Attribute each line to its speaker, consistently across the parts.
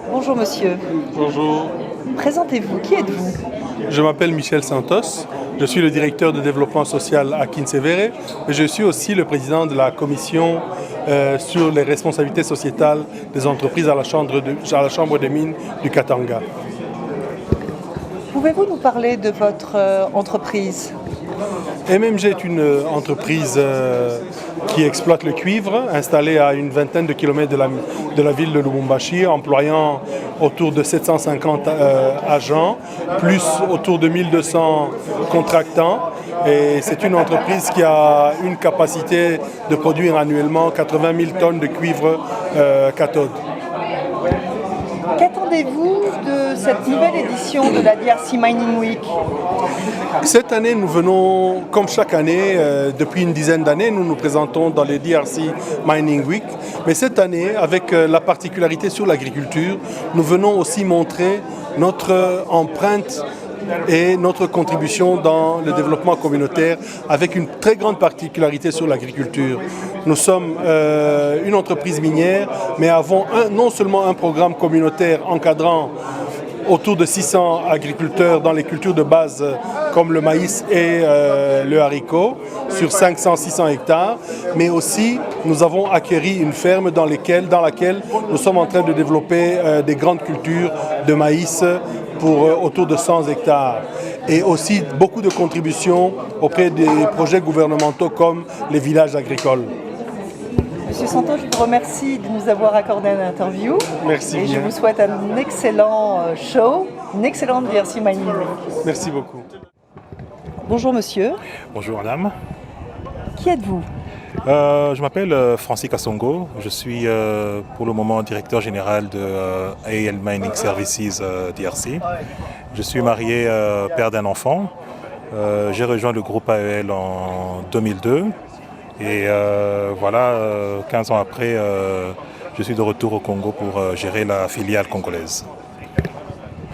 Speaker 1: Bonjour monsieur,
Speaker 2: Bonjour,
Speaker 1: présentez-vous, qui êtes-vous?
Speaker 2: je m'appelle Michel Santos, je suis le directeur de développement social à Kinsevere et je suis aussi le président de la commission sur les responsabilités sociétales des entreprises à la Chambre des mines du Katanga.
Speaker 1: Pouvez-vous nous parler de votre entreprise?
Speaker 2: MMG est une entreprise qui exploite le cuivre, installée à une vingtaine de kilomètres de la ville de Lubumbashi, employant autour de 750 agents, plus autour de 1200 contractants. Et c'est une entreprise qui a une capacité de produire annuellement 80 000 tonnes de cuivre cathode.
Speaker 1: Qu'attendez-vous de cette nouvelle édition de la DRC Mining Week?
Speaker 2: Cette année, nous venons, comme chaque année, depuis une dizaine d'années, nous nous présentons dans les DRC Mining Week. Mais cette année, avec la particularité sur l'agriculture, nous venons aussi montrer notre empreinte et notre contribution dans le développement communautaire avec une très grande particularité sur l'agriculture. Nous sommes une entreprise minière, mais avons non seulement un programme communautaire encadrant autour de 600 agriculteurs dans les cultures de base comme le maïs et le haricot sur 500-600 hectares, mais aussi nous avons acquéri une ferme dans laquelle nous sommes en train de développer des grandes cultures de maïs pour autour de 100 hectares et aussi beaucoup de contributions auprès des projets gouvernementaux comme les villages agricoles.
Speaker 1: Monsieur Santos, je vous remercie de nous avoir accordé une interview.
Speaker 2: Merci
Speaker 1: et
Speaker 2: bien.
Speaker 1: je vous souhaite un excellent show, une excellente DRC Mining Week.
Speaker 2: Merci beaucoup.
Speaker 1: Bonjour monsieur,
Speaker 3: Bonjour madame.
Speaker 1: qui êtes-vous?
Speaker 3: Je m'appelle Francis Kassongo. Je suis pour le moment directeur général de AEL Mining Services DRC. Je suis marié, père d'un enfant. J'ai rejoint le groupe AEL en 2002. Et voilà, 15 ans après, je suis de retour au Congo pour gérer la filiale congolaise.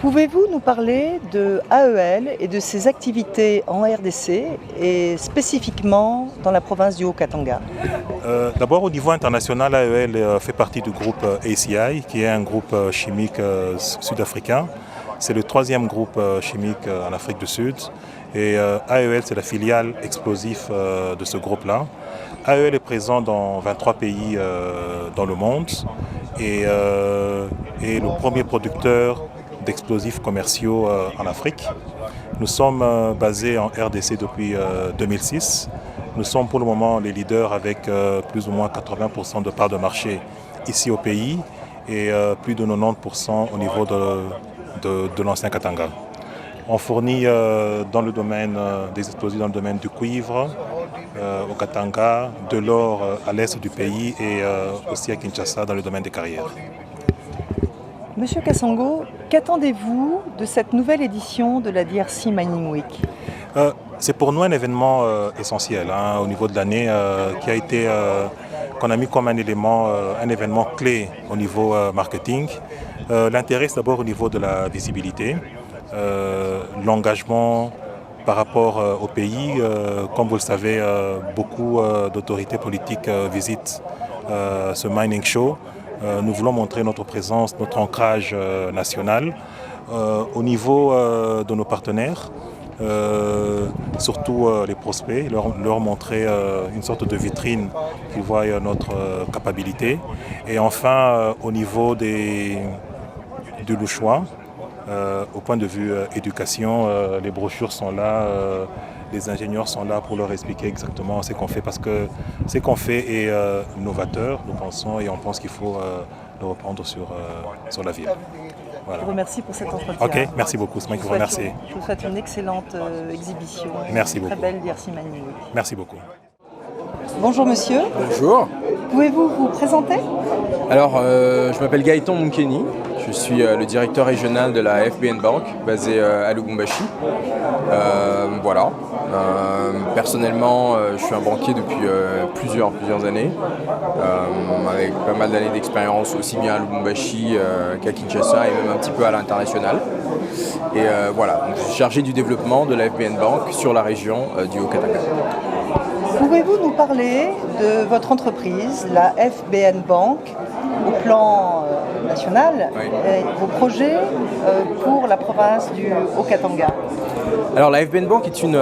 Speaker 1: Pouvez-vous nous parler de AEL et de ses activités en RDC et spécifiquement dans la province du Haut-Katanga?
Speaker 3: D'abord, au niveau international, AEL fait partie du groupe ACI, qui est un groupe chimique sud-africain. C'est le troisième groupe chimique en Afrique du Sud. Et AEL, c'est la filiale explosive de ce groupe-là. AEL est présent dans 23 pays dans le monde et est le premier producteur d'explosifs commerciaux en Afrique. Nous sommes basés en RDC depuis 2006. Nous sommes pour le moment les leaders avec plus ou moins 80% de parts de marché ici au pays et plus de 90% au niveau de l'ancien Katanga. On fournit dans le domaine des explosifs, dans le domaine du cuivre, au Katanga, de l'or à l'est du pays et aussi à Kinshasa dans le domaine des carrières.
Speaker 1: Monsieur Kassongo, qu'attendez-vous de cette nouvelle édition de la DRC Mining Week?
Speaker 3: C'est pour nous un événement essentiel au niveau de l'année qui a été qu'on a mis comme un événement clé au niveau marketing. L'intérêt, c'est d'abord au niveau de la visibilité, l'engagement par rapport au pays. Comme vous le savez, beaucoup d'autorités politiques visitent ce mining show. Nous voulons montrer notre présence, notre ancrage national au niveau de nos partenaires, surtout les prospects, leur montrer une sorte de vitrine qui voit notre capacité. Et enfin, au niveau du Louchois, au point de vue éducation, les brochures sont là. Les ingénieurs sont là pour leur expliquer exactement ce qu'on fait parce que ce qu'on fait est novateur, nous pensons, et on pense qu'il faut le reprendre sur la ville. Voilà.
Speaker 1: Je vous remercie pour cet entretien.
Speaker 3: Ok, merci beaucoup, c'est moi qui vous remercie.
Speaker 1: Je vous souhaite une excellente exhibition.
Speaker 3: Merci beaucoup.
Speaker 1: Très belle DRC Mining Week.
Speaker 3: Merci beaucoup.
Speaker 1: Bonjour monsieur,
Speaker 4: Bonjour.
Speaker 1: pouvez-vous vous présenter?
Speaker 4: Alors, je m'appelle Gaëtan Munkeni. Je suis le directeur régional de la FBN Bank, basée à Lubumbashi. Voilà. Personnellement, je suis un banquier depuis plusieurs années, avec pas mal d'années d'expérience aussi bien à Lubumbashi qu'à Kinshasa et même un petit peu à l'international. Et voilà, donc, je suis chargé du développement de la FBN Bank sur la région du Haut-Katanga.
Speaker 1: Pouvez-vous nous parler de votre entreprise, la FBN Bank, au plan national,
Speaker 4: Oui.
Speaker 1: et vos projets pour la province du Haut-Katanga?
Speaker 4: Alors la FBN Bank est une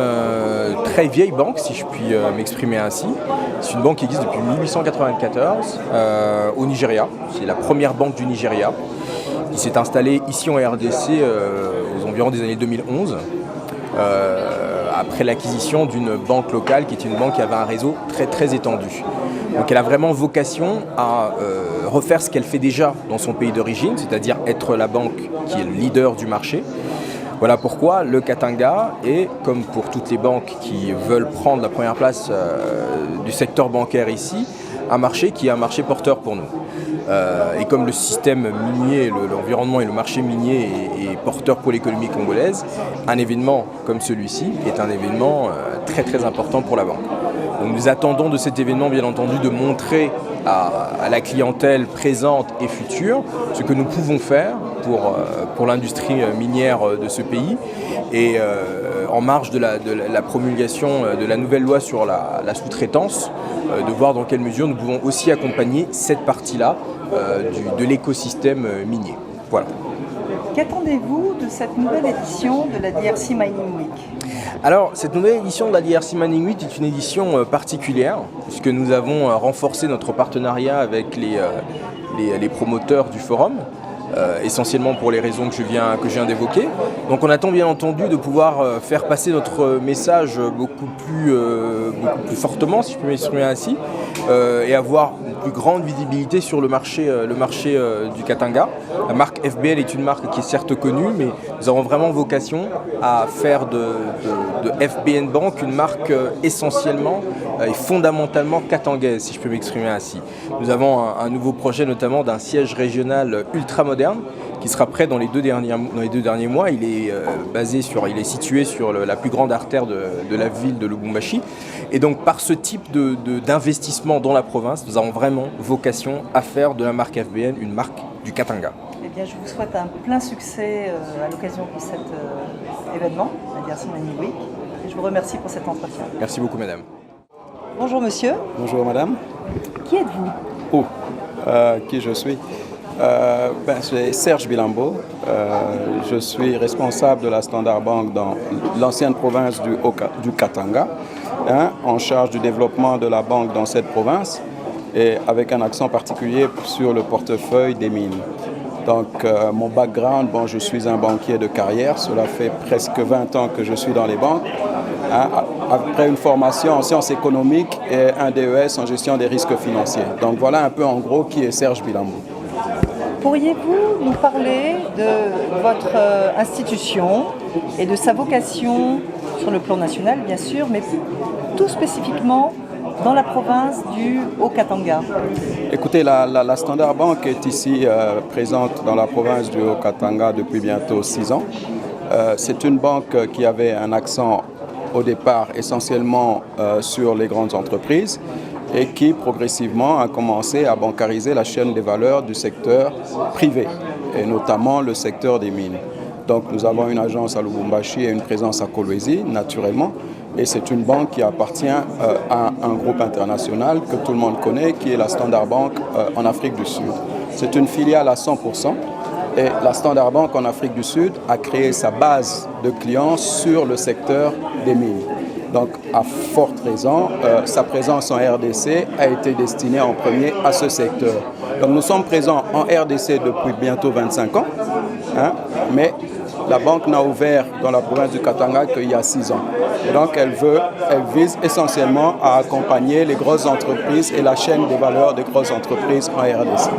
Speaker 4: très vieille banque, si je puis m'exprimer ainsi. C'est une banque qui existe depuis 1894 au Nigeria. C'est la première banque du Nigeria qui s'est installée ici en RDC aux environs des années 2011. Après l'acquisition d'une banque locale qui était une banque qui avait un réseau très très étendu. Donc elle a vraiment vocation à refaire ce qu'elle fait déjà dans son pays d'origine, c'est-à-dire être la banque qui est le leader du marché. Voilà pourquoi le Katanga est, comme pour toutes les banques qui veulent prendre la première place du secteur bancaire ici, un marché qui est un marché porteur pour nous. Et comme le système minier, l'environnement et le marché minier est porteur pour l'économie congolaise, un événement comme celui-ci est un événement très très important pour la banque. Donc nous attendons de cet événement bien entendu de montrer à la clientèle présente et future ce que nous pouvons faire pour l'industrie minière de ce pays. Et en marge de la promulgation de la nouvelle loi sur la sous-traitance, de voir dans quelle mesure nous pouvons aussi accompagner cette partie-là de l'écosystème minier. Voilà.
Speaker 1: Qu'attendez-vous de cette nouvelle édition de la DRC Mining Week?
Speaker 4: Alors, cette nouvelle édition de la DRC Mining Week est une édition particulière, puisque nous avons renforcé notre partenariat avec les promoteurs du forum, essentiellement pour les raisons que je viens d'évoquer. Donc on attend bien entendu de pouvoir faire passer notre message beaucoup plus fortement, si je peux m'exprimer ainsi, et avoir une plus grande visibilité sur le marché du Katanga. La marque FBN est une marque qui est certes connue, mais nous avons vraiment vocation à faire de FBN Bank une marque essentiellement et fondamentalement katangaise, si je peux m'exprimer ainsi. Nous avons un nouveau projet notamment d'un siège régional ultra moderne qui sera prêt dans les deux derniers mois. Il est situé sur la plus grande artère de la ville de Lubumbashi. Et donc par ce type d'investissement dans la province, nous avons vraiment vocation à faire de la marque FBN une marque du Katanga.
Speaker 1: Eh bien, je vous souhaite un plein succès à l'occasion de cet événement, la DRC Mining Week. Et je vous remercie pour cet entretien.
Speaker 4: Merci beaucoup, madame.
Speaker 1: Bonjour, monsieur.
Speaker 5: Bonjour madame.
Speaker 1: Qui êtes-vous?
Speaker 5: Qui je suis? C'est Serge Bilambo. Je suis responsable de la Standard Bank dans l'ancienne province du Katanga, en charge du développement de la banque dans cette province et avec un accent particulier sur le portefeuille des mines. Donc mon background, je suis un banquier de carrière, cela fait presque 20 ans que je suis dans les banques. Après une formation en sciences économiques et un DES en gestion des risques financiers. Donc voilà un peu en gros qui est Serge Bilambo.
Speaker 1: Pourriez-vous nous parler de votre institution et de sa vocation sur le plan national, bien sûr, mais tout spécifiquement dans la province du Haut-Katanga?
Speaker 5: Écoutez, la Standard Bank est ici présente dans la province du Haut-Katanga depuis bientôt 6 ans. C'est une banque qui avait un accent au départ essentiellement sur les grandes entreprises et qui progressivement a commencé à bancariser la chaîne des valeurs du secteur privé et notamment le secteur des mines. Donc nous avons une agence à Lubumbashi et une présence à Kolwezi naturellement, et c'est une banque qui appartient à un groupe international que tout le monde connaît qui est la Standard Bank en Afrique du Sud. C'est une filiale à 100%. Et la Standard Bank en Afrique du Sud a créé sa base de clients sur le secteur des mines. Donc, à forte raison, sa présence en RDC a été destinée en premier à ce secteur. Donc, nous sommes présents en RDC depuis bientôt 25 ans, mais la banque n'a ouvert dans la province du Katanga qu'il y a 6 ans. Et donc, elle vise essentiellement à accompagner les grosses entreprises et la chaîne des valeurs des grosses entreprises en RDC.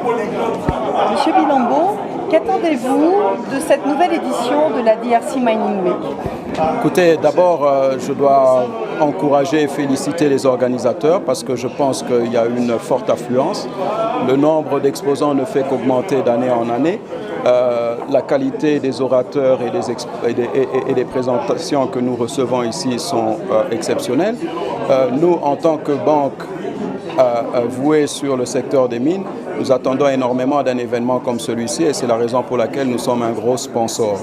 Speaker 1: Monsieur Bilambo, qu'attendez-vous de cette nouvelle édition de la DRC Mining Week?
Speaker 5: Écoutez, d'abord, je dois encourager et féliciter les organisateurs parce que je pense qu'il y a une forte affluence. Le nombre d'exposants ne fait qu'augmenter d'année en année. La qualité des orateurs et des présentations que nous recevons ici sont exceptionnelles. Nous, en tant que banque vouée sur le secteur des mines, nous attendons énormément d'un événement comme celui-ci et c'est la raison pour laquelle nous sommes un gros sponsor.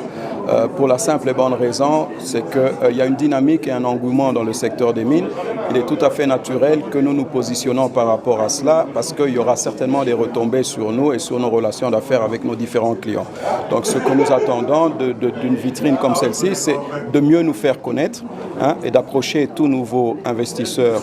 Speaker 5: pour la simple et bonne raison, c'est qu'il y a une dynamique et un engouement dans le secteur des mines. Il est tout à fait naturel que nous nous positionnons par rapport à cela parce qu'il y aura certainement des retombées sur nous et sur nos relations d'affaires avec nos différents clients. Donc ce que nous attendons d'une vitrine comme celle-ci, c'est de mieux nous faire connaître et d'approcher tout nouveau investisseur